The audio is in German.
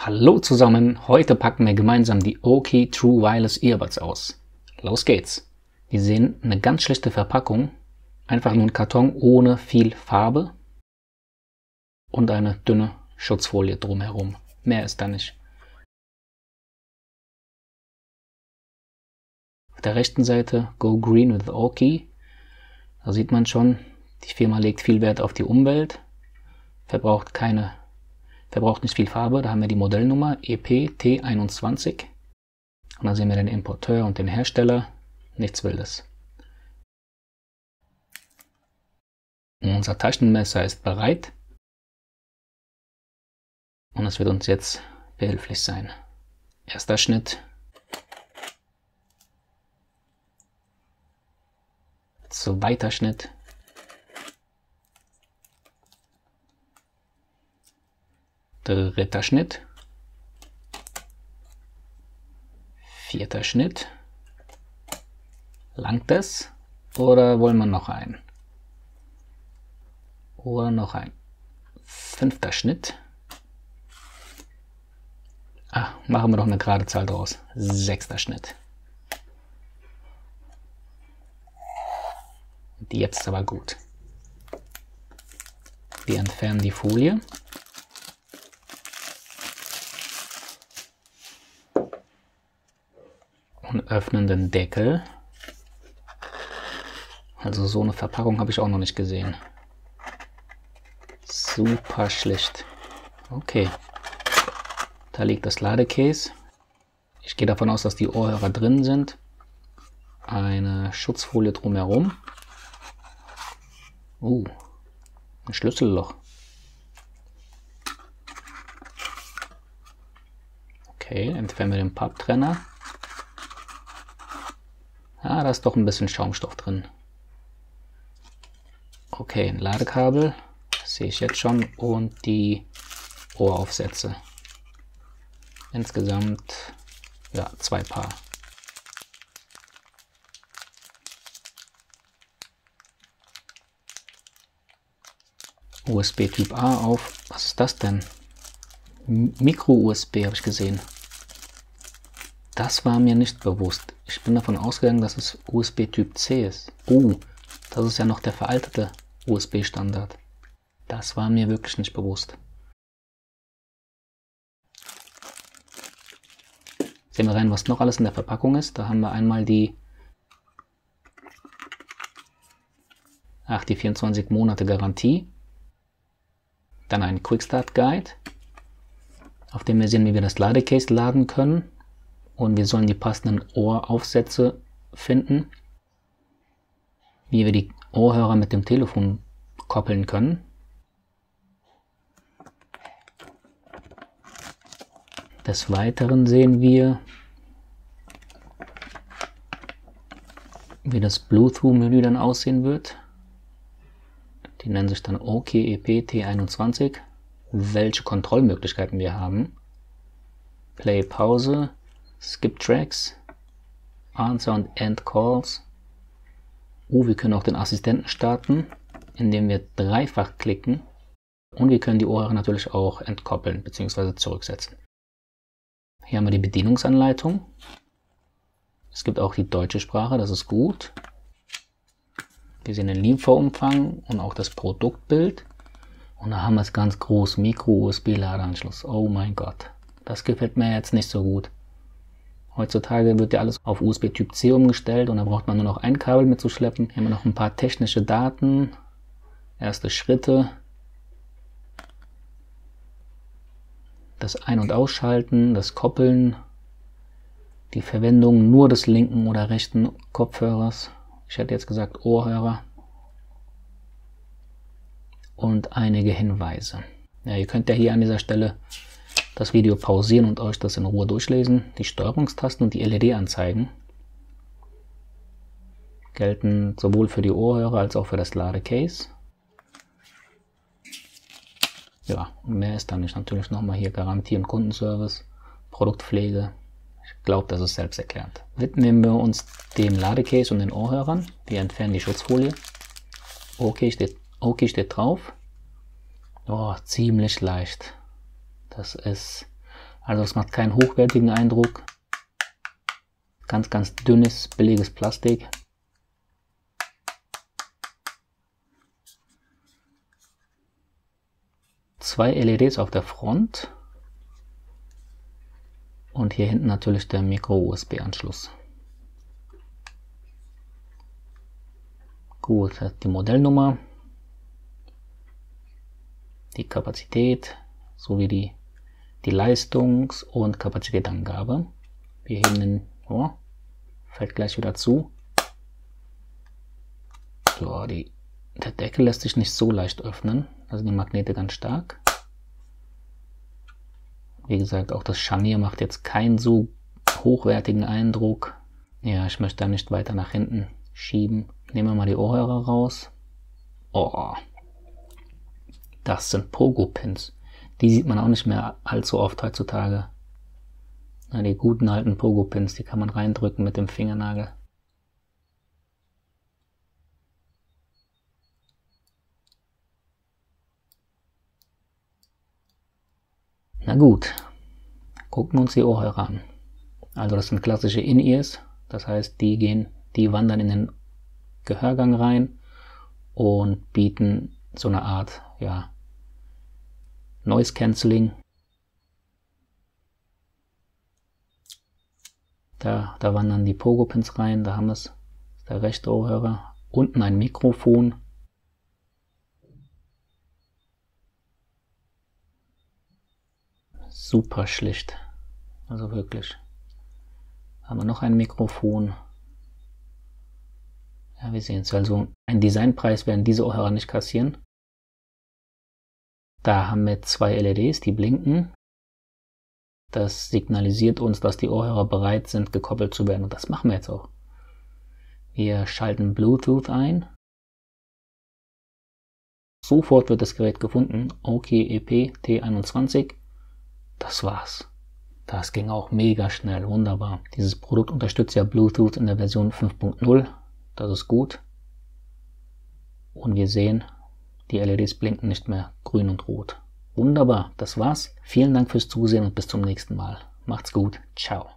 Hallo zusammen, heute packen wir gemeinsam die Oki True Wireless Earbuds aus. Los geht's! Die sehen eine ganz schlechte Verpackung, einfach nur ein Karton ohne viel Farbe und eine dünne Schutzfolie drumherum. Mehr ist da nicht. Auf der rechten Seite Go Green with Oki. Da sieht man schon, die Firma legt viel Wert auf die Umwelt, verbraucht nicht viel Farbe. Da haben wir die Modellnummer EPT21 und da sehen wir den Importeur und den Hersteller. Nichts Wildes. Unser Taschenmesser ist bereit und es wird uns jetzt behilflich sein. Erster Schnitt. Zweiter Schnitt. Dritter Schnitt. Vierter Schnitt. Langt es? Oder wollen wir noch einen? Oder noch ein. Fünfter Schnitt. Machen wir doch eine gerade Zahl draus. Sechster Schnitt. Und jetzt ist aber gut. Wir entfernen die Folie. Und öffnen den Deckel. Also so eine Verpackung habe ich auch noch nicht gesehen. Super schlicht. Okay. Da liegt das Ladecase. Ich gehe davon aus, dass die Ohrhörer drin sind. Eine Schutzfolie drumherum. Ein Schlüsselloch. Okay, entfernen wir den Papptrenner. Da ist doch ein bisschen Schaumstoff drin. Okay, ein Ladekabel, das sehe ich jetzt schon, und die Ohraufsätze. Insgesamt, ja, 2 Paar. USB Typ A auf. Was ist das denn? Micro-USB habe ich gesehen. Das war mir nicht bewusst. Ich bin davon ausgegangen, dass es USB Typ C ist. Das ist ja noch der veraltete USB-Standard. Das war mir wirklich nicht bewusst. Sehen wir rein, was noch alles in der Verpackung ist. Da haben wir einmal die 24 Monate Garantie. Dann einen Quick-Start Guide, auf dem wir sehen, wie wir das Ladecase laden können. Und wir sollen die passenden Ohraufsätze finden. Wie wir die Ohrhörer mit dem Telefon koppeln können. Des Weiteren sehen wir, wie das Bluetooth-Menü dann aussehen wird. Die nennen sich dann Oki EPT21. Welche Kontrollmöglichkeiten wir haben. Play, Pause, Skip Tracks, Answer und End Calls. Wir können auch den Assistenten starten, indem wir dreifach klicken. Und wir können die Ohrhörer natürlich auch entkoppeln bzw. zurücksetzen. Hier haben wir die Bedienungsanleitung. Es gibt auch die deutsche Sprache, das ist gut. Wir sehen den Lieferumfang und auch das Produktbild. Und da haben wir es ganz groß, Micro-USB-Ladeanschluss. Oh mein Gott, das gefällt mir jetzt nicht so gut. Heutzutage wird ja alles auf USB Typ C umgestellt und da braucht man nur noch ein Kabel mitzuschleppen. Hier haben wir noch ein paar technische Daten, erste Schritte, das Ein- und Ausschalten, das Koppeln, die Verwendung nur des linken oder rechten Kopfhörers. Ich hätte jetzt gesagt Ohrhörer. Und einige Hinweise. Ja, ihr könnt ja hier an dieser Stelle das Video pausieren und euch das in Ruhe durchlesen. Die Steuerungstasten und die LED-Anzeigen gelten sowohl für die Ohrhörer als auch für das Ladecase. Ja, und mehr ist dann nicht. Natürlich nochmal hier Garantie und Kundenservice, Produktpflege. Ich glaube, das ist selbsterklärend. Widmen wir uns dem Ladecase und den Ohrhörern. Wir entfernen die Schutzfolie. Okay steht drauf. Ziemlich leicht. Das ist Also es macht keinen hochwertigen Eindruck. Ganz, ganz dünnes, billiges Plastik. Zwei LEDs auf der Front. Und hier hinten natürlich der Micro-USB-Anschluss. Gut, die Modellnummer, die Kapazität sowie die Leistungs- und Kapazitätsangabe. Wir heben den, fällt gleich wieder zu. So, der Deckel lässt sich nicht so leicht öffnen, also die Magnete ganz stark. Wie gesagt, auch das Scharnier macht jetzt keinen so hochwertigen Eindruck. Ja, ich möchte da nicht weiter nach hinten schieben. Nehmen wir mal die Ohrhörer raus. Oh, das sind Pogo-Pins. Die sieht man auch nicht mehr allzu oft heutzutage. Na, die guten alten Pogo-Pins, die kann man reindrücken mit dem Fingernagel. Na gut, gucken wir uns die Ohrhörer an. Also das sind klassische In-Ears, das heißt, die wandern in den Gehörgang rein und bieten so eine Art, ja, Noise Cancelling. Da wandern die Pogo-Pins rein, da haben wir es, der rechte Ohrhörer. Unten ein Mikrofon. Super schlicht, also wirklich. Haben wir noch ein Mikrofon. Ja, wir sehen es, also einen Designpreis werden diese Ohrhörer nicht kassieren. Da haben wir zwei LEDs, die blinken. Das signalisiert uns, dass die Ohrhörer bereit sind, gekoppelt zu werden. Und das machen wir jetzt auch. Wir schalten Bluetooth ein. Sofort wird das Gerät gefunden. OKEP T21. Das war's. Das ging auch mega schnell. Wunderbar. Dieses Produkt unterstützt ja Bluetooth in der Version 5.0. Das ist gut. Und wir sehen, die LEDs blinken nicht mehr grün und rot. Wunderbar, das war's. Vielen Dank fürs Zusehen und bis zum nächsten Mal. Macht's gut. Ciao.